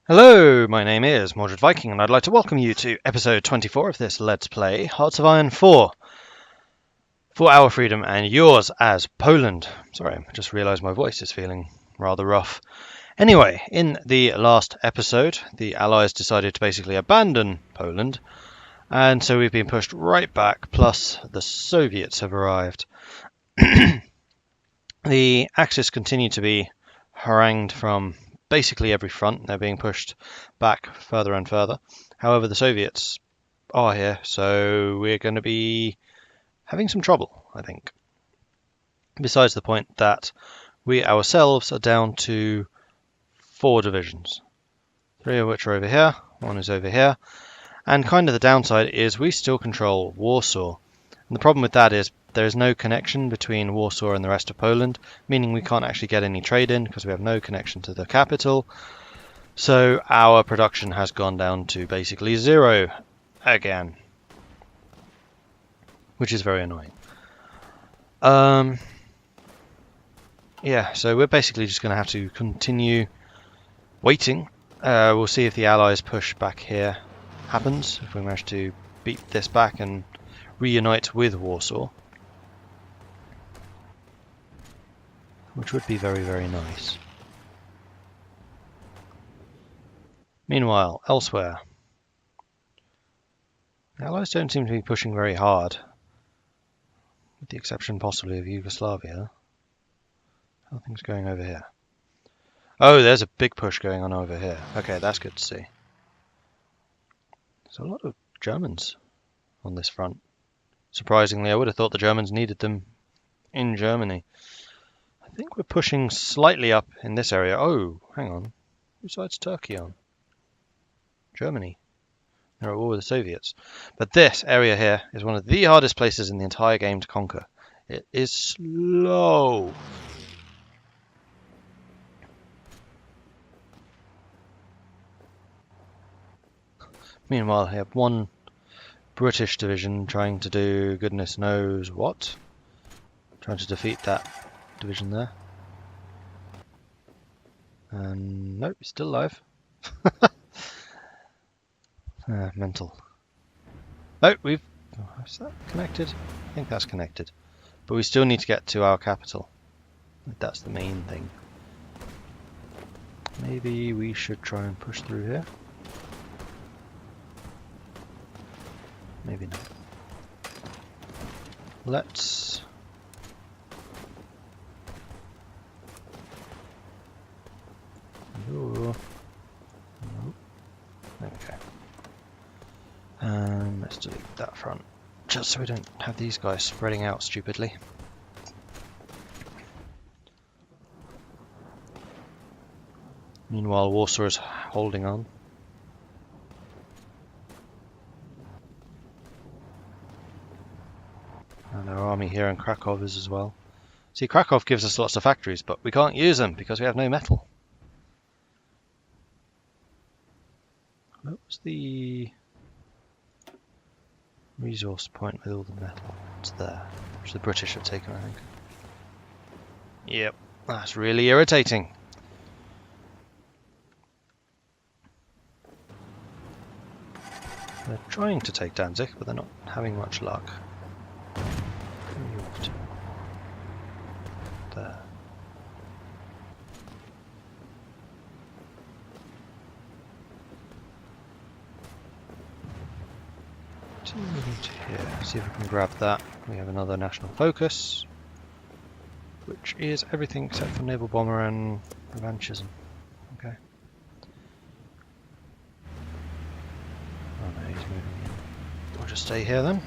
Hello, my name is Mordred Viking, and I'd like to welcome you to episode 24 of this Let's Play Hearts of Iron 4 for our freedom and yours as Poland. Sorry, I just realised my voice is feeling rather rough. Anyway, in the last episode, the Allies decided to basically abandon Poland, and so we've been pushed right back, plus the Soviets have arrived. The Axis continue to be harangued from basically every front. They're being pushed back further and further. However, the Soviets are here, so we're going to be having some trouble, I think. Besides the point that we ourselves are down to 4 divisions. 3 of which are over here, 1 is over here. And kind of the downside is we still control Warsaw. And the problem with that is there is no connection between Warsaw and the rest of Poland, meaning we can't actually get any trade in because we have no connection to the capital. So our production has gone down to basically 0 again, which is very annoying. Yeah, so we're basically just going to have to continue waiting. We'll see if the Allies push back here happens, if we manage to beat this back and reunite with Warsaw, which would be very, very nice. Meanwhile, elsewhere, the Allies don't seem to be pushing very hard, with the exception possibly of Yugoslavia. How are things going over here? Oh, there's a big push going on over here. Okay, that's good to see. There's a lot of Germans on this front. Surprisingly, I would have thought the Germans needed them in Germany. I think we're pushing slightly up in this area. Oh, hang on. Whose side's Turkey on? Germany. They're at war with the Soviets. But this area here is one of the hardest places in the entire game to conquer. It is slow. Meanwhile, I have one British division trying to do goodness knows what. Trying to defeat that division there. And nope, he's still alive. Mental. Oh, is that connected? I think that's connected. But we still need to get to our capital. That's the main thing. Maybe we should try and push through here. Maybe not. Let's... Ooh. Nope. Okay. Let's delete that front, just so we don't have these guys spreading out stupidly. Meanwhile, Warsaw is holding on. And our army here in Krakow is as well. See, Krakow gives us lots of factories, but we can't use them because we have no metal. What was the resource point with all the metal? It's there, which the British have taken, I think. Yep, that's really irritating. They're trying to take Danzig, but they're not having much luck. There. Moving to here, see if we can grab that. We have another national focus, which is everything except for naval bomber and revanchism. Okay. Oh no, he's moving in. We'll just stay here then.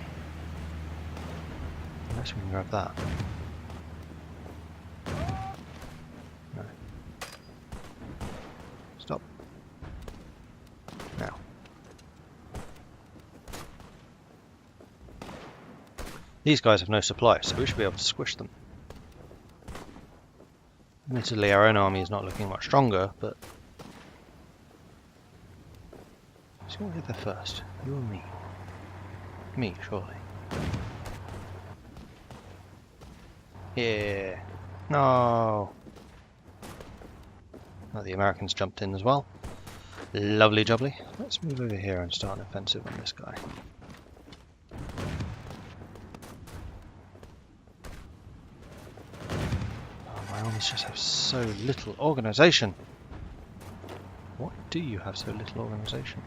Unless we can grab that. No. Stop. Now. These guys have no supply, so we should be able to squish them. Admittedly, our own army is not looking much stronger, but... Who's going to get there first? You or me? Me, surely. Yeah. No. Oh, the Americans jumped in as well. Lovely jubbly. Let's move over here and start an offensive on this guy. Oh, my armies just have so little organisation. Why do you have so little organisation?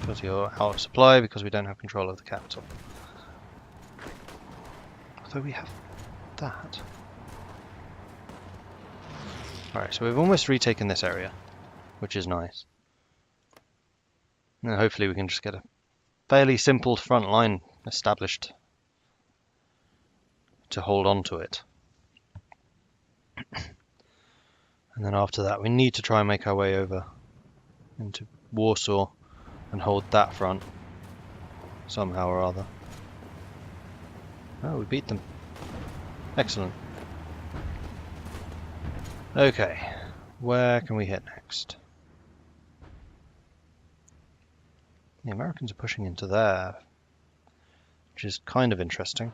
Because you're out of supply, because we don't have control of the capital. Although we have that. Alright, so we've almost retaken this area, which is nice. And hopefully we can just get a fairly simple front line established to hold on to it. And then after that we need to try and make our way over into Warsaw and hold that front somehow or other. Oh, we beat them. Excellent. Okay, where can we hit next? The Americans are pushing into there, which is kind of interesting.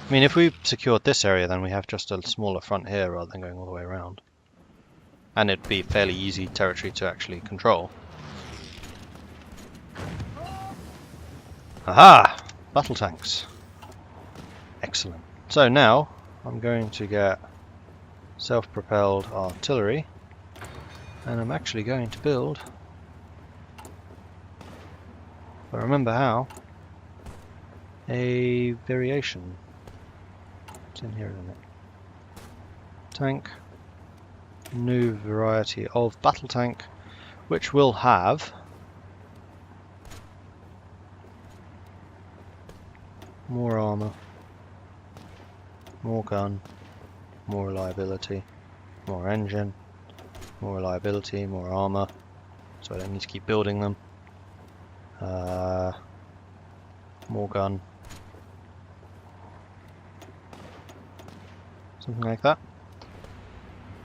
I mean, if we secured this area, then we have just a smaller front here rather than going all the way around. And it'd be fairly easy territory to actually control. Aha! Battle tanks. Excellent. So now, I'm going to get self-propelled artillery, and I'm actually going to build, if I remember how, a variation. It's in here, isn't it? Tank, new variety of battle tank, which will have more armor, more gun, more reliability, more engine, more reliability, more armor, so I don't need to keep building them. More gun. Something like that.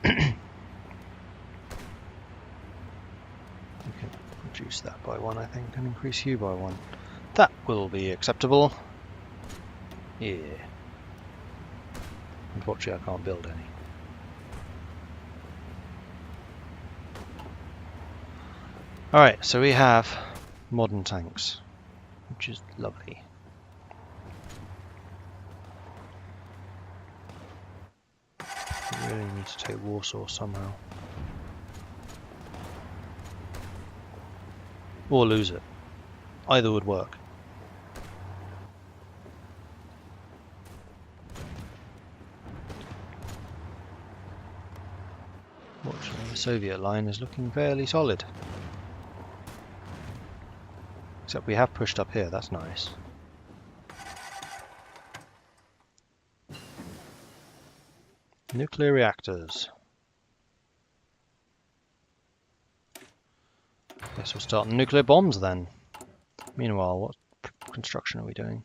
We can reduce that by 1, I think, and increase you by 1. That will be acceptable. Yeah. Unfortunately, I can't build any. Alright, so we have modern tanks, which is lovely. We really need to take Warsaw somehow. Or lose it. Either would work. Fortunately, the Soviet line is looking fairly solid. Except we have pushed up here, that's nice. Nuclear reactors. Guess we'll start the nuclear bombs then. Meanwhile, what construction are we doing?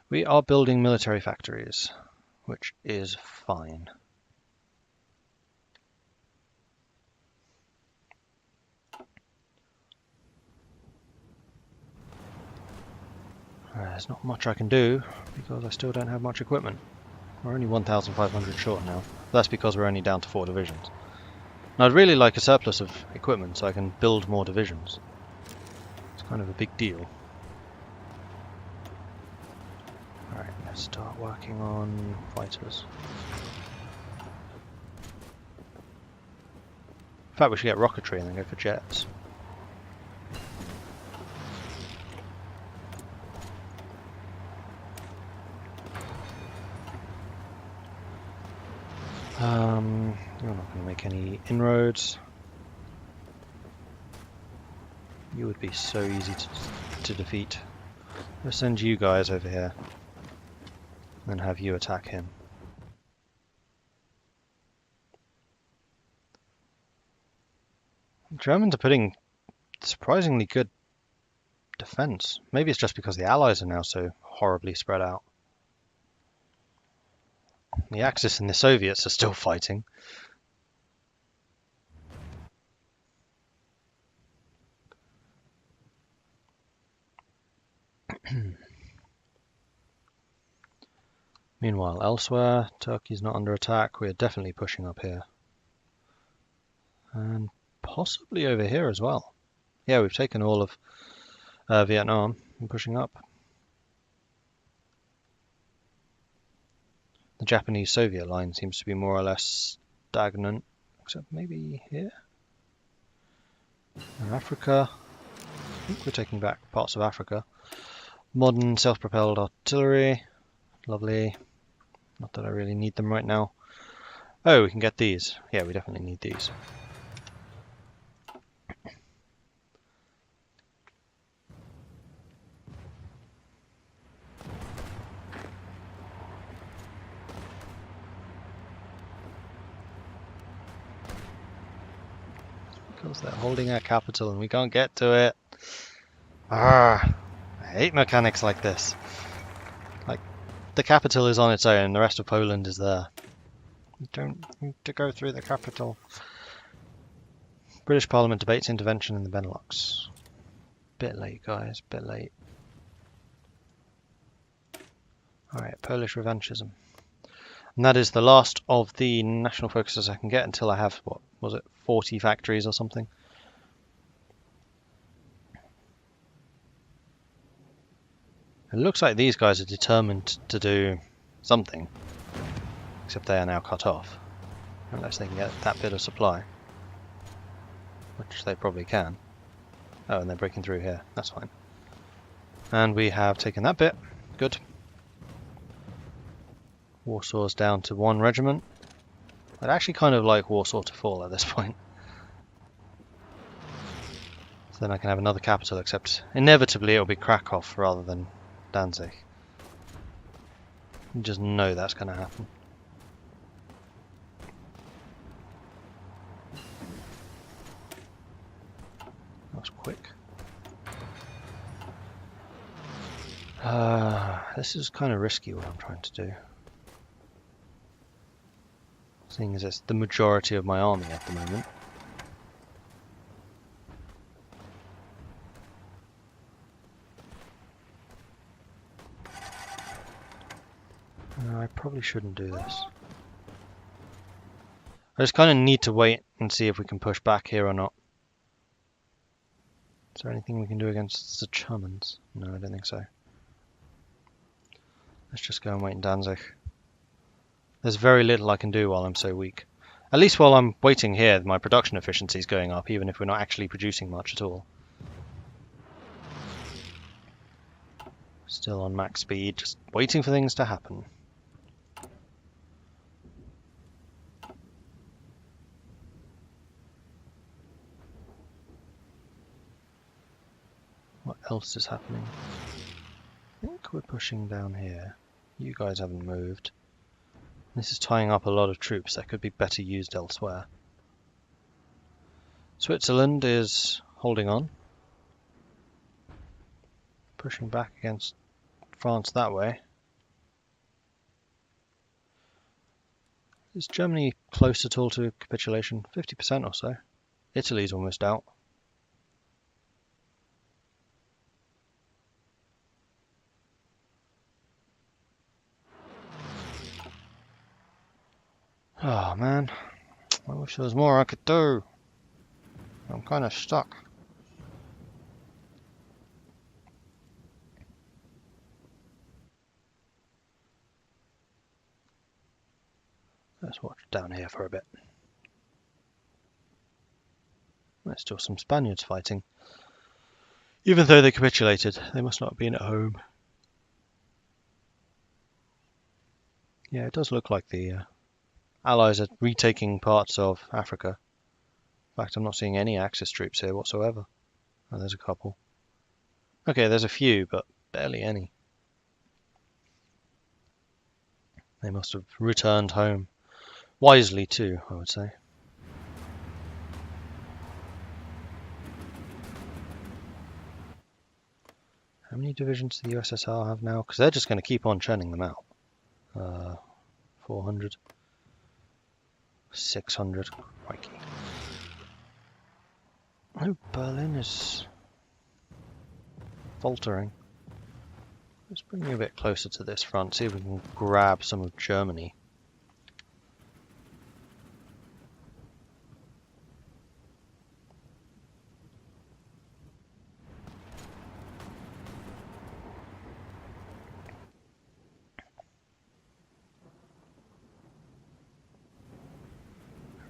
We are building military factories, which is fine. There's not much I can do because I still don't have much equipment. We're only 1,500 short now. That's because we're only down to 4 divisions. And I'd really like a surplus of equipment so I can build more divisions. It's kind of a big deal. Alright, let's start working on fighters. In fact, we should get rocketry and then go for jets. You're not going to make any inroads. You would be so easy to defeat. Let's send you guys over here and have you attack him. Germans are putting surprisingly good defense. Maybe it's just because the Allies are now so horribly spread out. The Axis and the Soviets are still fighting. Meanwhile, elsewhere, Turkey's not under attack. We're definitely pushing up here. And possibly over here as well. Yeah, we've taken all of Vietnam and pushing up. The Japanese-Soviet line seems to be more or less stagnant, except maybe here. And Africa. I think we're taking back parts of Africa. Modern self-propelled artillery. Lovely. Not that I really need them right now. Oh, we can get these. Yeah, we definitely need these. Because they're holding our capital and we can't get to it. Ah, I hate mechanics like this. Like, the capital is on its own, the rest of Poland is there. You don't need to go through the capital. British Parliament debates intervention in the Benelux. Bit late, guys, bit late. Alright, Polish revanchism. And that is the last of the national focuses I can get until I have, what was it, 40 factories or something. It looks like these guys are determined to do something, except they are now cut off, unless they can get that bit of supply, which they probably can. Oh, and they're breaking through here, that's fine. And we have taken that bit, good. Warsaw's down to 1 regiment. I'd actually kind of like Warsaw to fall at this point. So then I can have another capital, except inevitably it'll be Krakow rather than Danzig. You just know that's going to happen. That was quick. This is kind of risky what I'm trying to do. Seeing as it's the majority of my army at the moment. I probably shouldn't do this. I just kind of need to wait and see if we can push back here or not. Is there anything we can do against the Germans? No, I don't think so. Let's just go and wait in Danzig. There's very little I can do while I'm so weak. At least while I'm waiting here, my production efficiency is going up, even if we're not actually producing much at all. Still on max speed, just waiting for things to happen. What else is happening? I think we're pushing down here. You guys haven't moved. This is tying up a lot of troops that could be better used elsewhere. Switzerland is holding on. Pushing back against France that way. Is Germany close at all to capitulation? 50% or so. Italy's almost out. Oh man, I wish there was more I could do. I'm kind of stuck. Let's watch down here for a bit. There's still some Spaniards fighting. Even though they capitulated, they must not have been at home. Yeah, it does look like the Allies are retaking parts of Africa. In fact, I'm not seeing any Axis troops here whatsoever. Oh, there's a couple. Okay, there's a few, but barely any. They must have returned home. Wisely too, I would say. How many divisions do the USSR have now? Because they're just going to keep on churning them out. 400. 600. Crikey. Oh, Berlin is faltering. Let's bring you a bit closer to this front, see if we can grab some of Germany.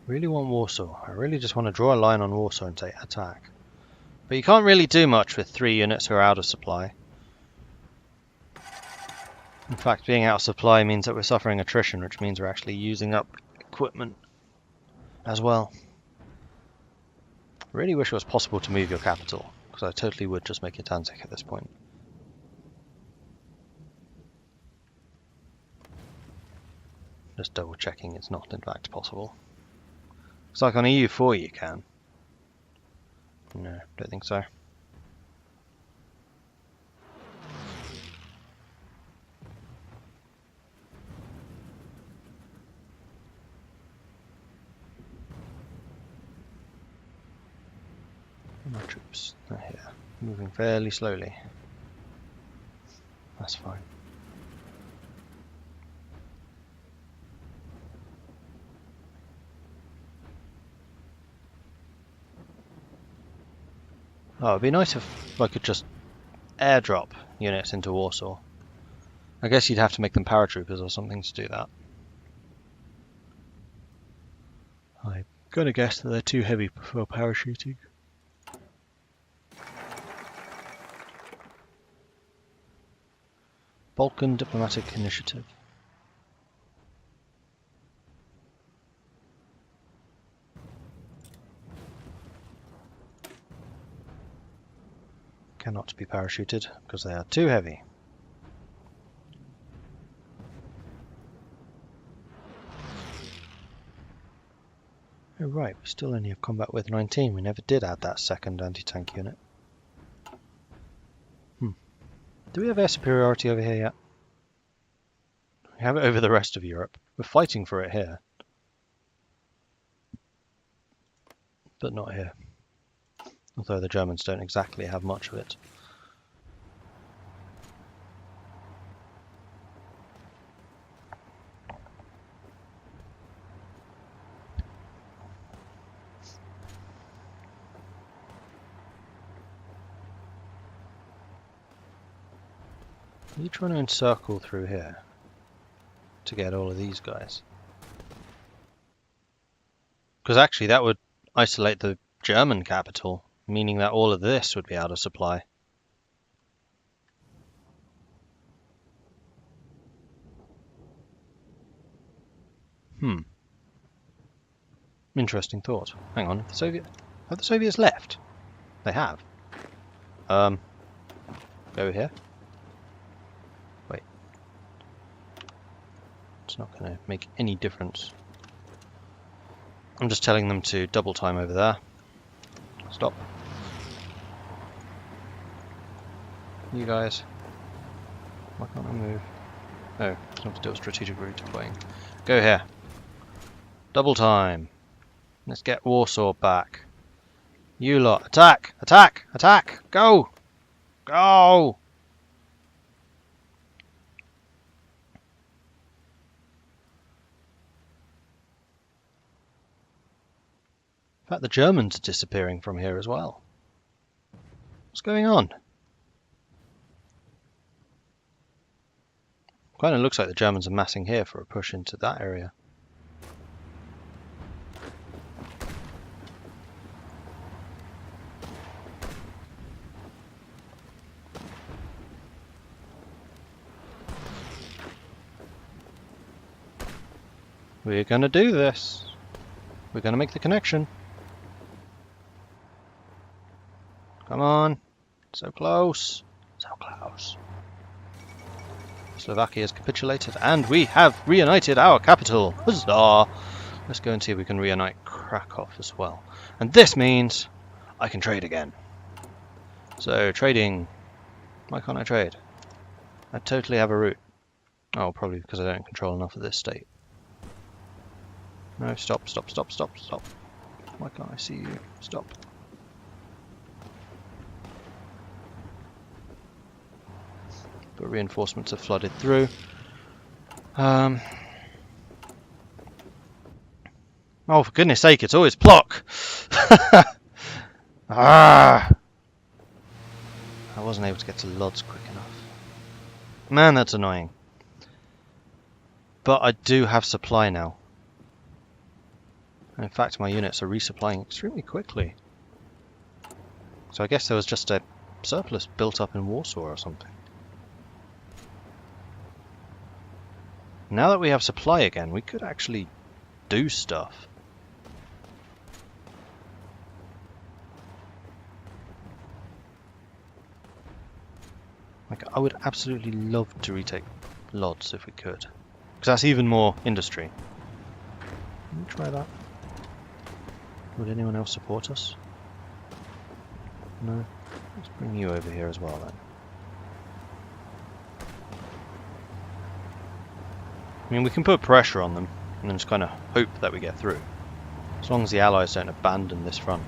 Really want Warsaw. I really just want to draw a line on Warsaw and say attack. But you can't really do much with 3 units who are out of supply. In fact, being out of supply means that we're suffering attrition, which means we're actually using up equipment as well. I really wish it was possible to move your capital, because I totally would just make it Danzig at this point. Just double checking it's not in fact possible. Looks like on EU4 you can. No, don't think so. My troops are here, moving fairly slowly. That's fine. Oh, it'd be nice if I could just airdrop units into Warsaw. I guess you'd have to make them paratroopers or something to do that. I'm gonna guess that they're too heavy for parachuting. Balkan Diplomatic Initiative. Cannot be parachuted because they are too heavy. Oh right, we still only have combat with 19. We never did add that second anti-tank unit. Do we have air superiority over here yet? We have it over the rest of Europe. We're fighting for it here. But not here. Although the Germans don't exactly have much of it. Are you trying to encircle through here to get all of these guys? Because actually that would isolate the German capital, meaning that all of this would be out of supply. Interesting thought. Hang on, have the Soviets left? They have. Go here. Wait. It's not going to make any difference. I'm just telling them to double time over there. Stop. You guys. Why can't I move? Oh, it's not to do a strategic route deploying. Go here. Double time. Let's get Warsaw back. You lot, attack! Attack! Attack! Go! Go! In fact, the Germans are disappearing from here as well. What's going on? Kind of looks like the Germans are massing here for a push into that area. We're gonna do this. We're gonna make the connection. Come on. So close. So close. Slovakia has capitulated and we have reunited our capital. Huzzah! Let's go and see if we can reunite Krakow as well. And this means I can trade again. So trading. Why can't I trade? I totally have a route. Oh, probably because I don't control enough of this state. No, stop, stop, stop, stop, stop. Why can't I see you? Stop. But reinforcements have flooded through. Oh, for goodness sake, it's always Plock! Ah! I wasn't able to get to Lodz quick enough. Man, that's annoying. But I do have supply now. And in fact, my units are resupplying extremely quickly. So I guess there was just a surplus built up in Warsaw or something. Now that we have supply again, we could actually do stuff. Like, I would absolutely love to retake Lodz if we could. Because that's even more industry. Can we try that? Would anyone else support us? No? Let's bring you over here as well then. I mean, we can put pressure on them and then just kind of hope that we get through. As long as the Allies don't abandon this front.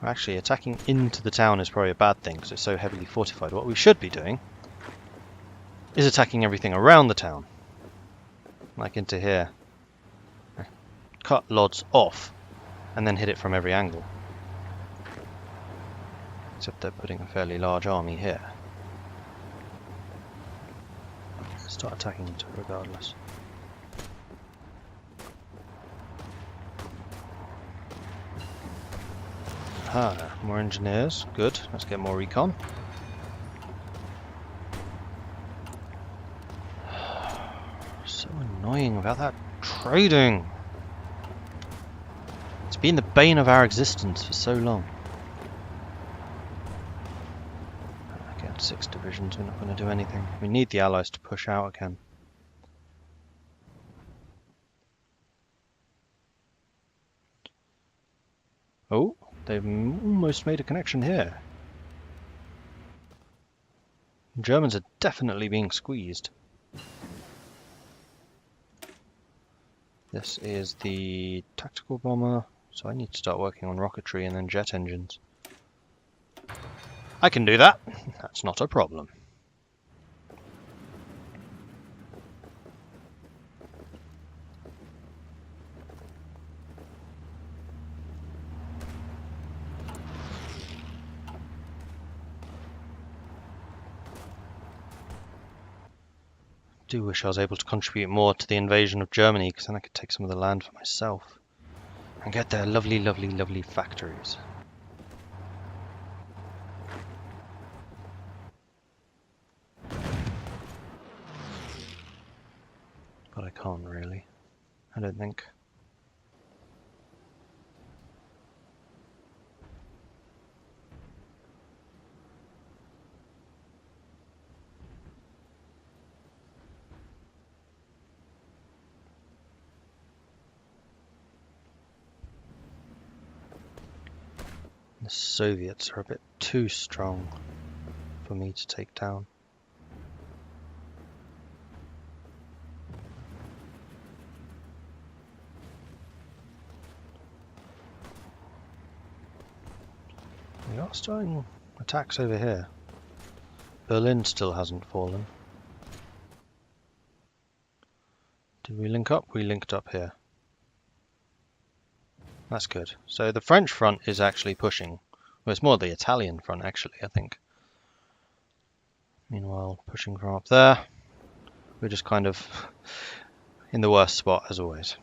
Actually, attacking into the town is probably a bad thing because it's so heavily fortified. What we should be doing is attacking everything around the town. Like into here. Cut Lodz off and then hit it from every angle. Except they're putting a fairly large army here. Start attacking into it regardless. Ah, more engineers. Good. Let's get more recon. So annoying about that trading. It's been the bane of our existence for so long. Again, 6 divisions. We're not going to do anything. We need the Allies to push out again. Oh. They've almost made a connection here. Germans are definitely being squeezed. This is the tactical bomber, so I need to start working on rocketry and then jet engines. I can do that. That's not a problem. I do wish I was able to contribute more to the invasion of Germany, because then I could take some of the land for myself and get their lovely, lovely, lovely factories. But I can't really, I don't think. The Soviets are a bit too strong for me to take down. We are starting attacks over here. Berlin still hasn't fallen. Did we link up? We linked up here. That's good. So the French front is actually pushing. Well, it's more the Italian front, actually, I think. Meanwhile, pushing from up there. We're just kind of in the worst spot, as always.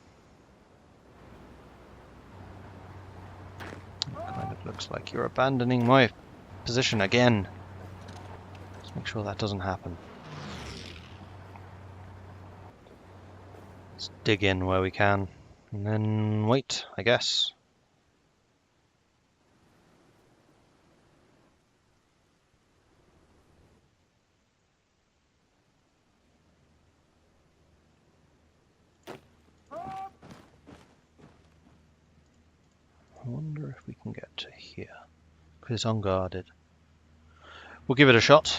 It kind of looks like you're abandoning my position again. Let's make sure that doesn't happen. Let's dig in where we can. And then wait, I guess. I wonder if we can get to here, because it's unguarded. We'll give it a shot.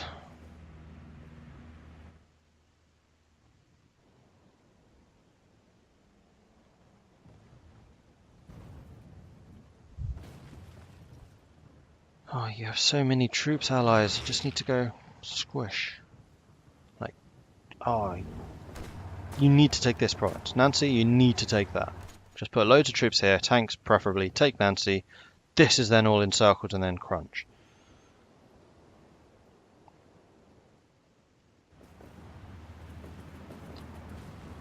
Oh, you have so many troops, allies. You just need to go squish. Like, oh, you need to take this province. Nancy, you need to take that. Just put loads of troops here, tanks preferably. Take Nancy. this is then all encircled and then crunch.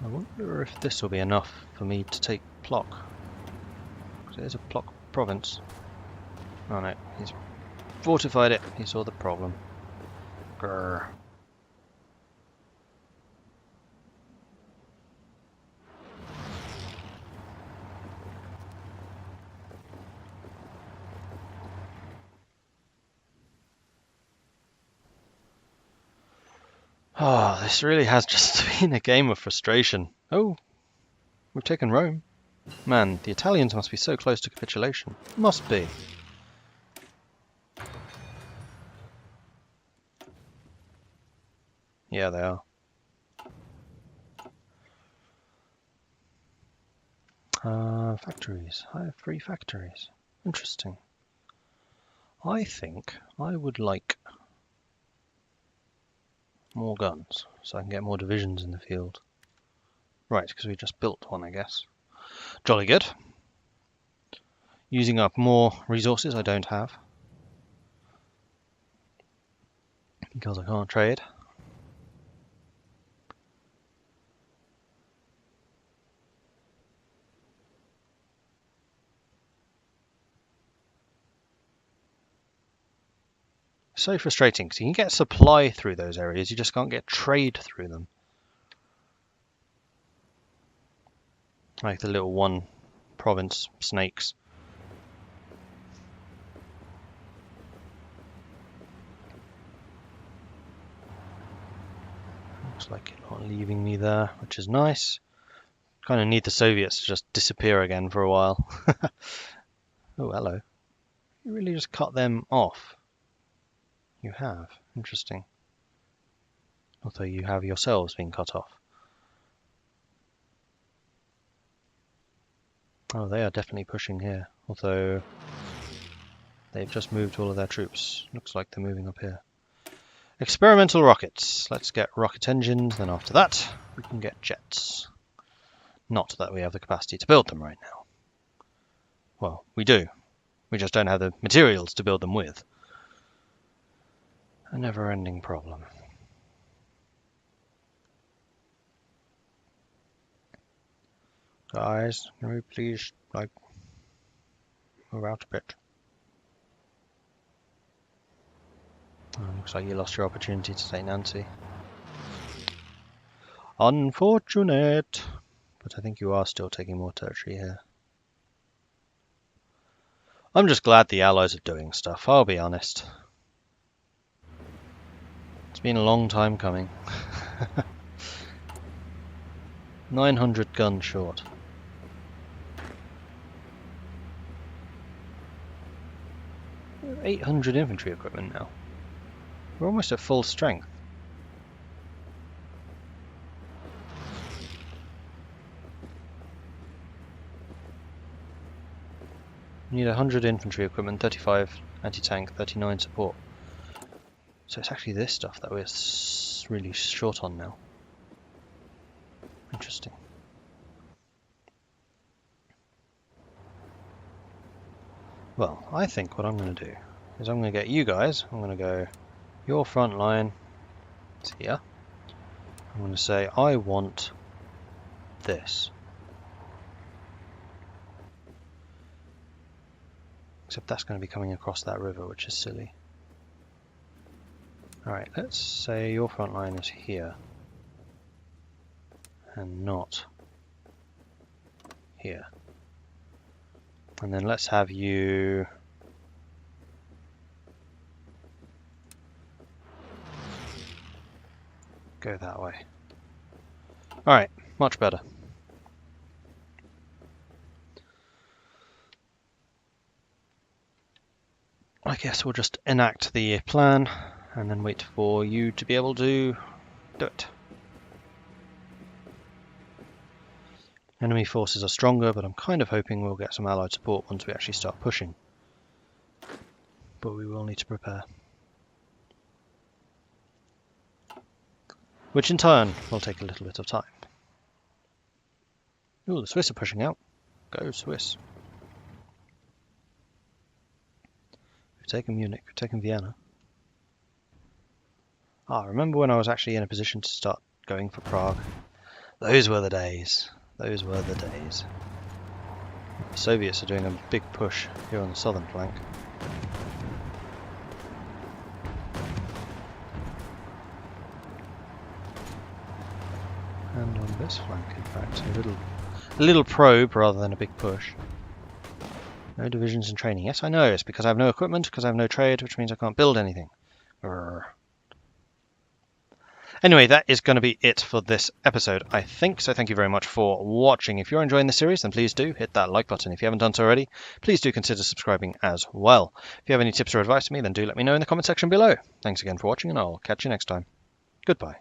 I wonder if this will be enough for me to take Plock. Because it is a Plock province. Oh no, he's fortified it. He saw the problem. Grrr. Oh, this really has just been a game of frustration. Oh, we've taken Rome. Man, the Italians must be so close to capitulation. Must be. Yeah, they are. Factories. I have 3 factories. Interesting. I think I would like more guns, so I can get more divisions in the field. Right, because we just built one, I guess. Jolly good. Using up more resources I don't have. Because I can't trade. So frustrating, because you can get supply through those areas, you just can't get trade through them. Like the little one province snakes. Looks like you're not leaving me there, which is nice. Kind of need the Soviets to just disappear again for a while. Oh, hello. You really just cut them off. You have. Interesting. Although you have yourselves been cut off. Oh, they are definitely pushing here. Although they've just moved all of their troops. Looks like they're moving up here. Experimental rockets. Let's get rocket engines, then after that we can get jets. Not that we have the capacity to build them right now. Well, we do. We just don't have the materials to build them with. A never-ending problem. Guys, can we please, like, move out a bit? Oh, looks like you lost your opportunity to take Nancy. Unfortunate. But I think you are still taking more territory here. I'm just glad the Allies are doing stuff, I'll be honest. It's been a long time coming. 900 guns short. We have 800 infantry equipment now. We're almost at full strength. We need 100 infantry equipment, 35 anti-tank, 39 support. So it's actually this stuff that we're really short on now. Interesting. Well, I think what I'm going to do is I'm going to get you guys, I'm going to go, your front line is here. I'm going to say, I want this. Except that's going to be coming across that river, which is silly. Alright, let's say your front line is here. And not here. And then let's have you go that way. Alright, much better. I guess we'll just enact the plan and then wait for you to be able to do it. Enemy forces are stronger, but I'm kind of hoping we'll get some allied support once we actually start pushing. But we will need to prepare. Which in turn will take a little bit of time. Ooh, the Swiss are pushing out. Go Swiss. taken Munich, we've taken Vienna. Ah, remember when I was actually in a position to start going for Prague? Those were the days. Those were the days. The Soviets are doing a big push here on the southern flank. And on this flank, in fact, a little probe rather than a big push. No divisions in training. Yes, I know. It's because I have no equipment, because I have no trade, which means I can't build anything. Urgh. Anyway, that is going to be it for this episode, I think. So thank you very much for watching. If you're enjoying the series, then please do hit that like button. If you haven't done so already, please do consider subscribing as well. If you have any tips or advice for me, then do let me know in the comment section below. Thanks again for watching, and I'll catch you next time. Goodbye.